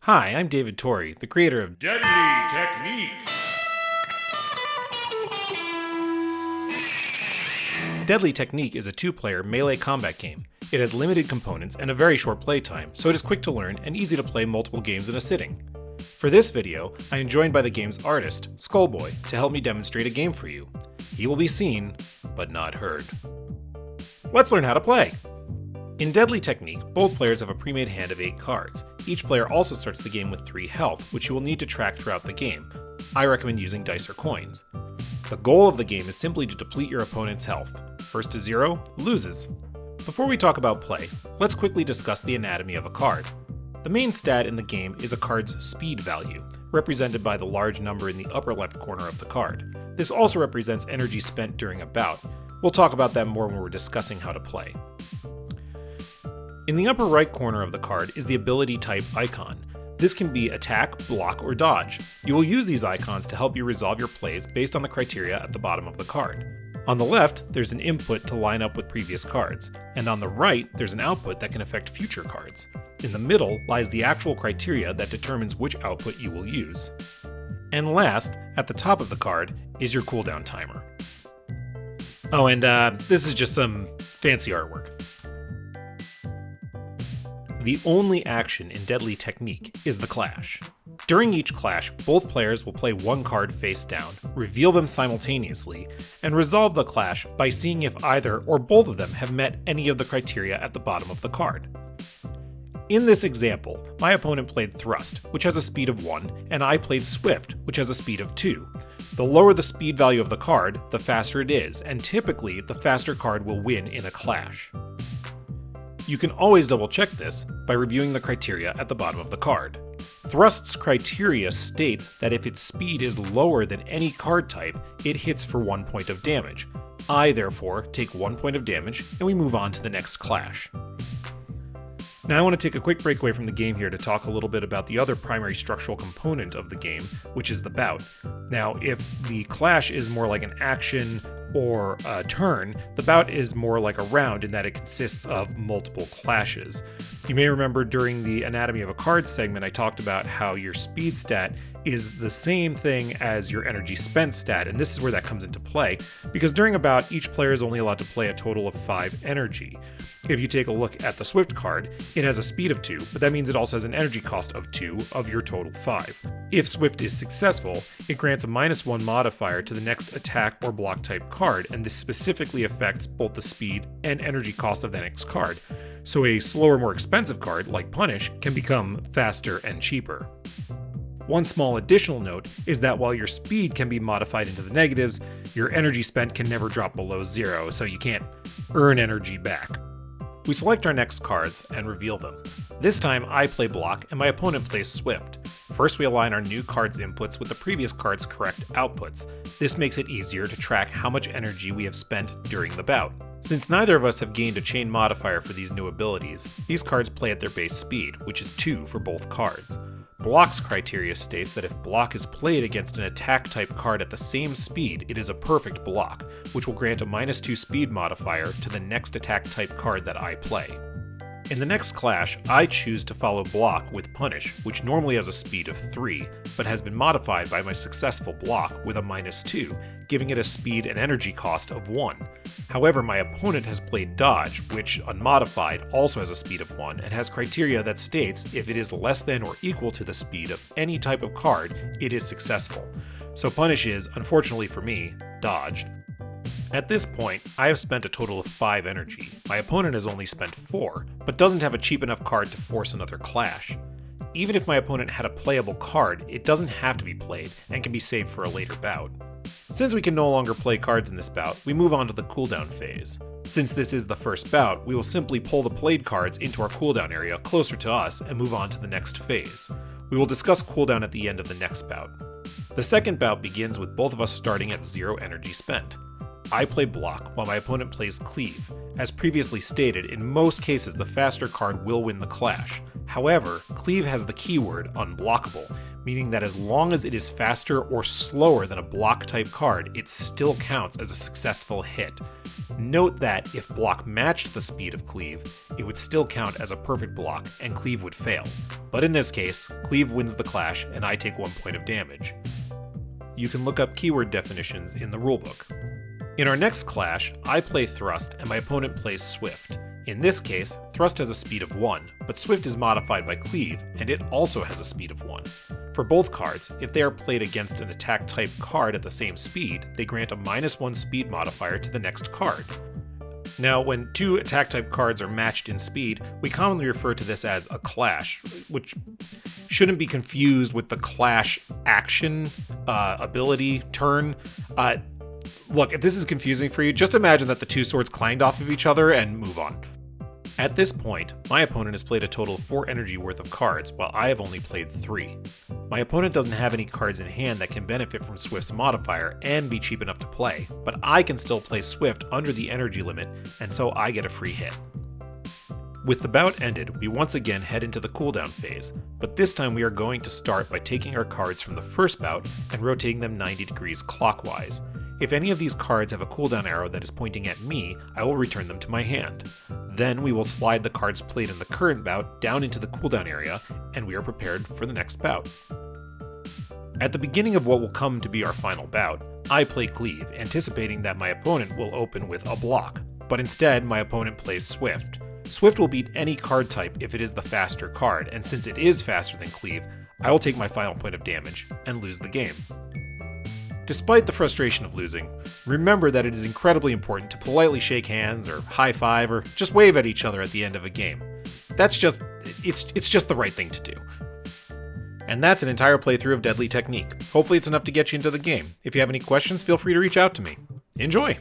Hi, I'm David Torrey, the creator of Deadly Technique. Deadly Technique is a two-player melee combat game. It has limited components and a very short playtime, so it is quick to learn and easy to play multiple games in a sitting. For this video, I am joined by the game's artist, Skullboy, to help me demonstrate a game for you. He will be seen, but not heard. Let's learn how to play! In Deadly Technique, both players have a pre-made hand of 8 cards. Each player also starts the game with 3 health, which you will need to track throughout the game. I recommend using dice or coins. The goal of the game is simply to deplete your opponent's health. First to 0 loses. Before we talk about play, let's quickly discuss the anatomy of a card. The main stat in the game is a card's speed value, represented by the large number in the upper left corner of the card. This also represents energy spent during a bout. We'll talk about that more when we're discussing how to play. In the upper right corner of the card is the ability type icon. This can be attack, block, or dodge. You will use these icons to help you resolve your plays based on the criteria at the bottom of the card. On the left, there's an input to line up with previous cards, and on the right, there's an output that can affect future cards. In the middle lies the actual criteria that determines which output you will use. And last, at the top of the card, is your cooldown timer. Oh, and this is just some fancy artwork. The only action in Deadly Technique is the clash. During each clash, both players will play one card face down, reveal them simultaneously, and resolve the clash by seeing if either or both of them have met any of the criteria at the bottom of the card. In this example, my opponent played Thrust, which has a speed of 1, and I played Swift, which has a speed of 2. The lower the speed value of the card, the faster it is, and typically the faster card will win in a clash. You can always double check this by reviewing the criteria at the bottom of the card. Thrust's criteria states that if its speed is lower than any card type, it hits for 1 point of damage. I, therefore, take 1 point of damage, and we move on to the next clash. Now I want to take a quick break away from the game here to talk a little bit about the other primary structural component of the game, which is the bout. Now, if the clash is more like an action or a turn, the bout is more like a round in that it consists of multiple clashes. You may remember during the Anatomy of a Card segment I talked about how your speed stat is the same thing as your energy spent stat, and this is where that comes into play, because during a bout, each player is only allowed to play a total of 5 energy. If you take a look at the Swift card, it has a speed of 2, but that means it also has an energy cost of 2 of your total 5. If Swift is successful, it grants a -1 modifier to the next attack or block type card, and this specifically affects both the speed and energy cost of the next card. So a slower, more expensive card, like Punish, can become faster and cheaper. One small additional note is that while your speed can be modified into the negatives, your energy spent can never drop below 0, so you can't earn energy back. We select our next cards and reveal them. This time I play Block and my opponent plays Swift. First we align our new card's inputs with the previous card's correct outputs. This makes it easier to track how much energy we have spent during the bout. Since neither of us have gained a chain modifier for these new abilities, these cards play at their base speed, which is 2 for both cards. Block's criteria states that if Block is played against an attack-type card at the same speed, it is a perfect block, which will grant a -2 speed modifier to the next attack-type card that I play. In the next clash, I choose to follow Block with Punish, which normally has a speed of 3, but has been modified by my successful Block with a -2, giving it a speed and energy cost of 1. However, my opponent has played Dodge, which, unmodified, also has a speed of 1 and has criteria that states if it is less than or equal to the speed of any type of card, it is successful. So Punish is, unfortunately for me, dodged. At this point, I have spent a total of 5 energy. My opponent has only spent 4, but doesn't have a cheap enough card to force another clash. Even if my opponent had a playable card, it doesn't have to be played and can be saved for a later bout. Since we can no longer play cards in this bout, we move on to the cooldown phase. Since this is the first bout, we will simply pull the played cards into our cooldown area closer to us and move on to the next phase. We will discuss cooldown at the end of the next bout. The second bout begins with both of us starting at 0 energy spent. I play Block while my opponent plays Cleave. As previously stated, in most cases the faster card will win the clash. However, Cleave has the keyword unblockable, meaning that as long as it is faster or slower than a block type card, it still counts as a successful hit. Note that if block matched the speed of cleave, it would still count as a perfect block and cleave would fail. But in this case, cleave wins the clash and I take 1 point of damage. You can look up keyword definitions in the rulebook. In our next clash, I play thrust and my opponent plays swift. In this case, thrust has a speed of 1, but swift is modified by cleave and it also has a speed of 1. For both cards, if they are played against an attack type card at the same speed, they grant a -1 speed modifier to the next card. Now, when two attack type cards are matched in speed, we commonly refer to this as a clash, which shouldn't be confused with the clash action, ability, turn. Look, if this is confusing for you, just imagine that the two swords clanged off of each other and move on. At this point, my opponent has played a total of 4 energy worth of cards, while I have only played 3. My opponent doesn't have any cards in hand that can benefit from Swift's modifier and be cheap enough to play, but I can still play Swift under the energy limit, and so I get a free hit. With the bout ended, we once again head into the cooldown phase, but this time we are going to start by taking our cards from the first bout and rotating them 90 degrees clockwise. If any of these cards have a cooldown arrow that is pointing at me, I will return them to my hand. Then we will slide the cards played in the current bout down into the cooldown area, and we are prepared for the next bout. At the beginning of what will come to be our final bout, I play cleave, anticipating that my opponent will open with a block, but instead my opponent plays swift. Swift will beat any card type if it is the faster card, and since it is faster than cleave, I will take my final point of damage and lose the game. Despite the frustration of losing, remember that it is incredibly important to politely shake hands or high five or just wave at each other at the end of a game. It's just the right thing to do. And that's an entire playthrough of Deadly Technique. Hopefully it's enough to get you into the game. If you have any questions, feel free to reach out to me. Enjoy!